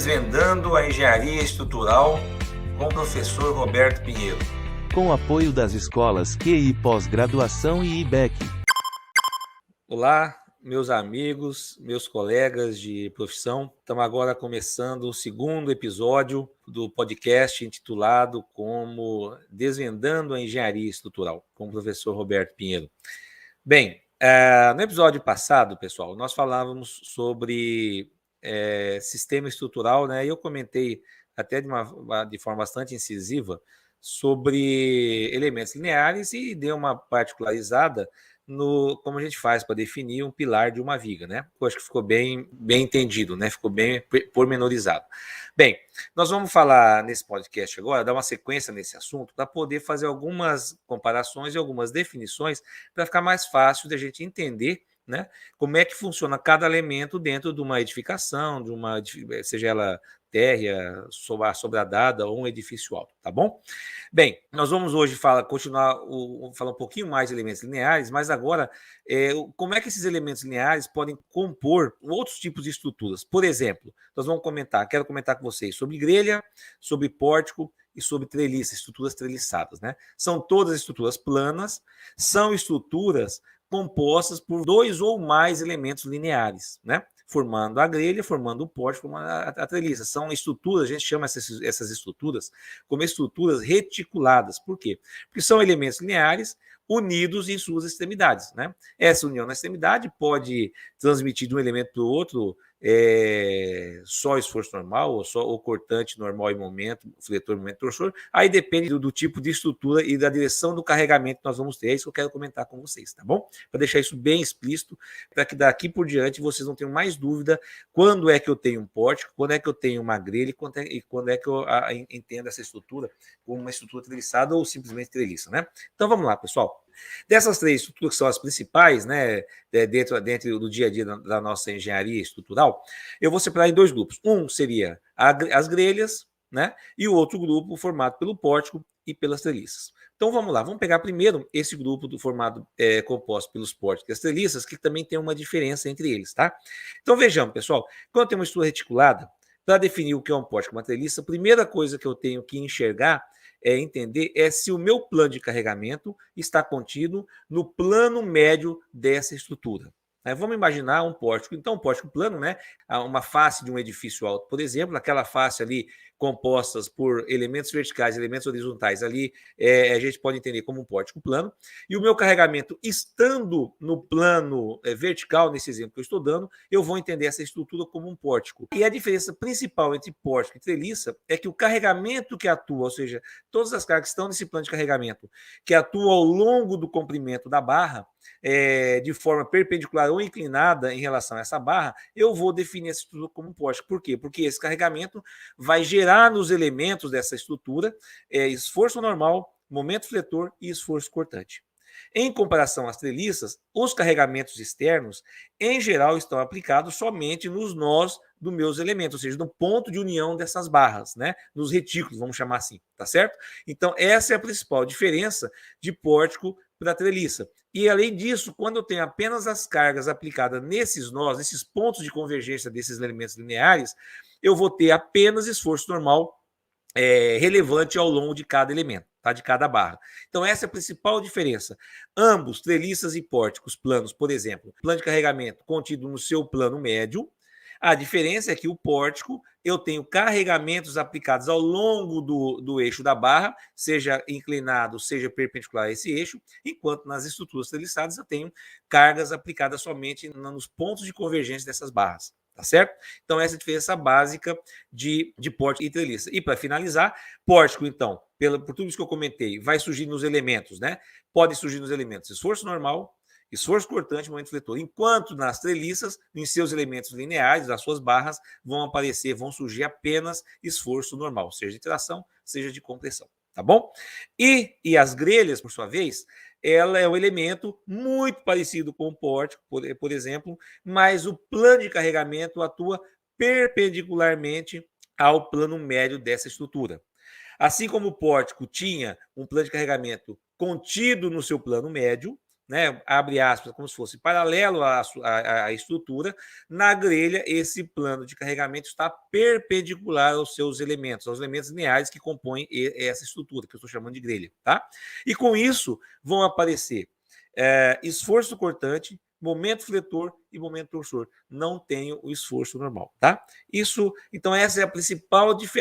Desvendando a Engenharia Estrutural com o professor Roberto Pinheiro. Com apoio das escolas QI Pós-Graduação e IBEC. Olá, meus amigos, meus colegas de profissão. Estamos agora começando o segundo episódio do podcast intitulado como Desvendando a Engenharia Estrutural, com o professor Roberto Pinheiro. Bem, no episódio passado, pessoal, nós falávamos sobre sistema estrutural, né? E eu comentei até de forma bastante incisiva sobre elementos lineares e dei uma particularizada no como a gente faz para definir um pilar de uma viga, né? Eu acho que ficou bem entendido, né? Ficou bem pormenorizado. Bem, nós vamos falar nesse podcast agora, dar uma sequência nesse assunto para poder fazer algumas comparações e algumas definições para ficar mais fácil de a gente entender, né, como é que funciona cada elemento dentro de uma edificação, seja ela térrea, sobradada ou um edifício alto, tá bom? Bem, nós vamos hoje falar um pouquinho mais de elementos lineares, mas agora, como é que esses elementos lineares podem compor outros tipos de estruturas? Por exemplo, quero comentar com vocês sobre grelha, sobre pórtico e sobre treliça, estruturas treliçadas, né? São todas estruturas planas, são estruturas compostas por dois ou mais elementos lineares, né? Formando a grelha, formando o pórtico, formando a treliça. São estruturas, a gente chama essas estruturas como estruturas reticuladas. Por quê? Porque são elementos lineares unidos em suas extremidades, né? Essa união na extremidade pode transmitir de um elemento para o outro só esforço normal, ou cortante normal em momento, fletor em momento torsor. Aí depende do tipo de estrutura e da direção do carregamento que nós vamos ter. É isso que eu quero comentar com vocês, tá bom? Para deixar isso bem explícito, para que daqui por diante vocês não tenham mais dúvida quando é que eu tenho um pórtico, quando é que eu tenho uma grelha e quando é que eu entendo essa estrutura como uma estrutura treliçada ou simplesmente treliça, né? Então vamos lá, pessoal. Dessas três estruturas que são as principais, né, dentro do dia a dia da nossa engenharia estrutural, eu vou separar em dois grupos. Um seria as grelhas, né, e o outro grupo formado pelo pórtico e pelas treliças. Então vamos lá, vamos pegar primeiro esse grupo composto pelos pórticos e as treliças, que também tem uma diferença entre eles, tá? Então vejamos, pessoal, quando tem uma estrutura reticulada, para definir o que é um pórtico e uma treliça, a primeira coisa que eu tenho que enxergar entender se o meu plano de carregamento está contido no plano médio dessa estrutura. Vamos imaginar um pórtico. Então, um pórtico plano, né? Uma face de um edifício alto, por exemplo, aquela face ali compostas por elementos verticais e elementos horizontais ali, a gente pode entender como um pórtico plano. E o meu carregamento estando no plano vertical, nesse exemplo que eu estou dando, eu vou entender essa estrutura como um pórtico. E a diferença principal entre pórtico e treliça é que o carregamento que atua, ou seja, todas as cargas que estão nesse plano de carregamento, que atuam ao longo do comprimento da barra, de forma perpendicular ou inclinada em relação a essa barra, eu vou definir essa estrutura como um pórtico. Por quê? Porque esse carregamento vai gerar nos elementos dessa estrutura esforço normal, momento fletor e esforço cortante. Em comparação às treliças, os carregamentos externos, em geral, estão aplicados somente nos nós dos meus elementos, ou seja, no ponto de união dessas barras, né? Nos retículos, vamos chamar assim, tá certo? Então, essa é a principal diferença de pórtico para treliça. E, além disso, quando eu tenho apenas as cargas aplicadas nesses nós, nesses pontos de convergência desses elementos lineares, eu vou ter apenas esforço normal relevante ao longo de cada elemento, tá? De cada barra. Então, essa é a principal diferença. Ambos, treliças e pórticos planos, por exemplo, plano de carregamento contido no seu plano médio. A diferença é que o pórtico, eu tenho carregamentos aplicados ao longo do eixo da barra, seja inclinado, seja perpendicular a esse eixo, enquanto nas estruturas treliçadas eu tenho cargas aplicadas somente nos pontos de convergência dessas barras. Tá certo? Então, essa é a diferença básica de pórtico e treliça. E, para finalizar, pórtico, então, por tudo isso que eu comentei, vai surgir nos elementos, né? Pode surgir nos elementos esforço normal, esforço cortante, momento fletor. Enquanto nas treliças, em seus elementos lineares, as suas barras, vão surgir apenas esforço normal, seja de tração, seja de compressão. Tá bom? E as grelhas, por sua vez, ela é um elemento muito parecido com o pórtico, por exemplo, mas o plano de carregamento atua perpendicularmente ao plano médio dessa estrutura. Assim como o pórtico tinha um plano de carregamento contido no seu plano médio, né, abre aspas, como se fosse paralelo à estrutura, na grelha esse plano de carregamento está perpendicular aos seus elementos, aos elementos lineares que compõem essa estrutura, que eu estou chamando de grelha. Tá? E com isso vão aparecer esforço cortante, momento fletor e momento torsor. Não tenho o esforço normal, tá? Isso, então essa é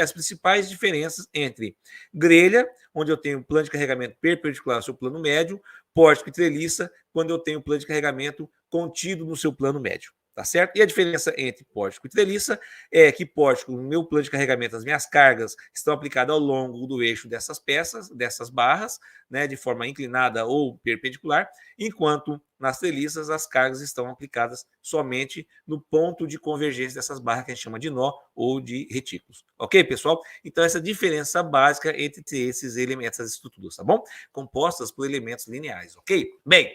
as principais diferenças entre grelha, onde eu tenho plano de carregamento perpendicular ao seu plano médio, pórtico e treliça, quando eu tenho plano de carregamento contido no seu plano médio. Tá certo? E a diferença entre pórtico e treliça é que pórtico, no meu plano de carregamento, as minhas cargas estão aplicadas ao longo do eixo dessas peças, dessas barras, né, de forma inclinada ou perpendicular, enquanto nas treliças as cargas estão aplicadas somente no ponto de convergência dessas barras que a gente chama de nó ou de retículos. Ok, pessoal? Então, essa diferença básica entre esses elementos, essas estruturas, tá bom? Compostas por elementos lineares, ok? Bem,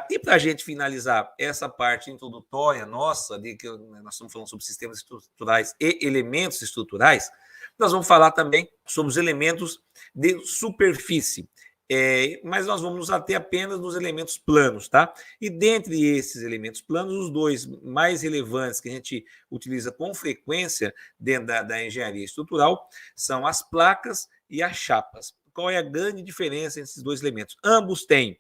e para a gente finalizar essa parte introdutória nossa, de que nós estamos falando sobre sistemas estruturais e elementos estruturais, nós vamos falar também sobre os elementos de superfície. Mas nós vamos nos ater apenas nos elementos planos, tá? E dentre esses elementos planos, os dois mais relevantes que a gente utiliza com frequência dentro da engenharia estrutural são as placas e as chapas. Qual é a grande diferença entre esses dois elementos? Ambos têm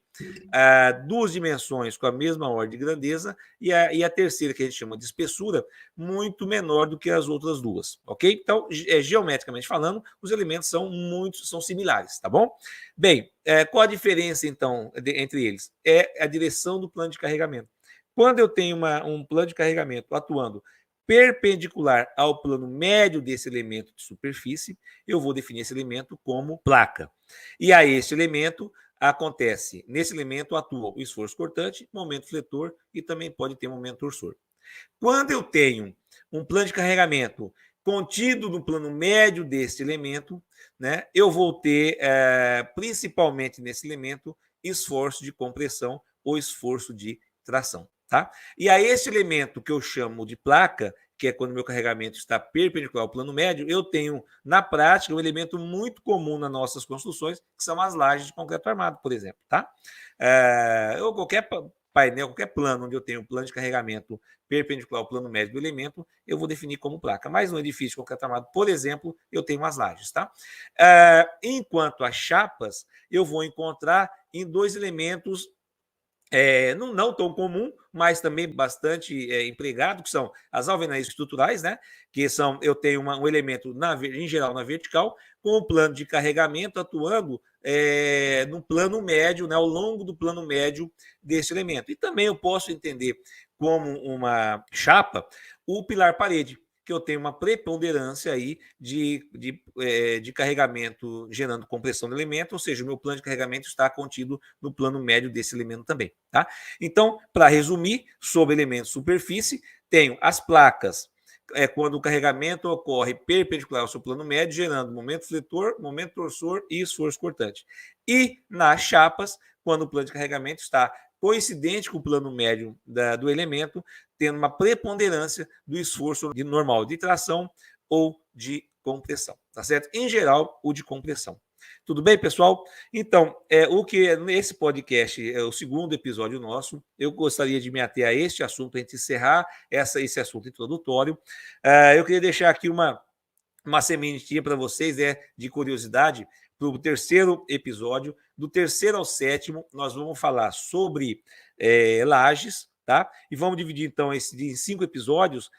duas dimensões com a mesma ordem de grandeza e a terceira, que a gente chama de espessura, muito menor do que as outras duas, ok? Então, geometricamente falando, os elementos são similares, tá bom? Bem, qual a diferença, então, entre eles? É a direção do plano de carregamento. Quando eu tenho um plano de carregamento atuando perpendicular ao plano médio desse elemento de superfície, eu vou definir esse elemento como placa. E a esse elemento nesse elemento atua o esforço cortante, momento fletor e também pode ter momento torsor. Quando eu tenho um plano de carregamento contido no plano médio desse elemento, né, eu vou ter, principalmente nesse elemento, esforço de compressão ou esforço de tração. Tá? E a esse elemento que eu chamo de placa, que é quando o meu carregamento está perpendicular ao plano médio, eu tenho, na prática, um elemento muito comum nas nossas construções, que são as lajes de concreto armado, por exemplo. Tá? Ou qualquer painel, qualquer plano onde eu tenho um plano de carregamento perpendicular ao plano médio do elemento, eu vou definir como placa. Mas no edifício de concreto armado, por exemplo, eu tenho as lajes. Tá? Enquanto as chapas, eu vou encontrar em dois elementos não tão comum, mas também bastante empregado, que são as alvenarias estruturais, né? Que são, eu tenho um elemento, em geral, na vertical, com o plano de carregamento atuando no plano médio, né? Ao longo do plano médio desse elemento. E também eu posso entender como uma chapa o pilar parede, que eu tenho uma preponderância aí de carregamento gerando compressão do elemento, ou seja, o meu plano de carregamento está contido no plano médio desse elemento também. Tá? Então, para resumir, sobre elementos de superfície, tenho as placas, quando o carregamento ocorre perpendicular ao seu plano médio, gerando momento fletor, momento torsor e esforço cortante. E nas chapas, quando o plano de carregamento está coincidente com o plano médio do elemento, tendo uma preponderância do esforço normal de tração ou de compressão, tá certo? Em geral, o de compressão. Tudo bem, pessoal? Então, nesse podcast é o segundo episódio nosso. Eu gostaria de me ater a este assunto, a gente encerrar esse assunto introdutório. Eu queria deixar aqui uma sementinha para vocês, de curiosidade, para o terceiro episódio. Do terceiro ao sétimo, nós vamos falar sobre lajes, tá? E vamos dividir, então, em 5 episódios,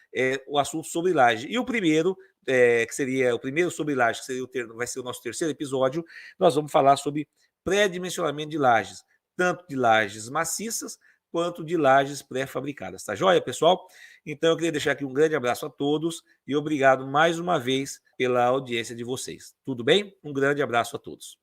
o assunto sobre laje. E o primeiro, que seria o primeiro sobre laje, que vai ser o nosso terceiro episódio, nós vamos falar sobre pré-dimensionamento de lajes, tanto de lajes maciças quanto de lajes pré-fabricadas. Tá joia, pessoal? Então, eu queria deixar aqui um grande abraço a todos e obrigado mais uma vez pela audiência de vocês. Tudo bem? Um grande abraço a todos.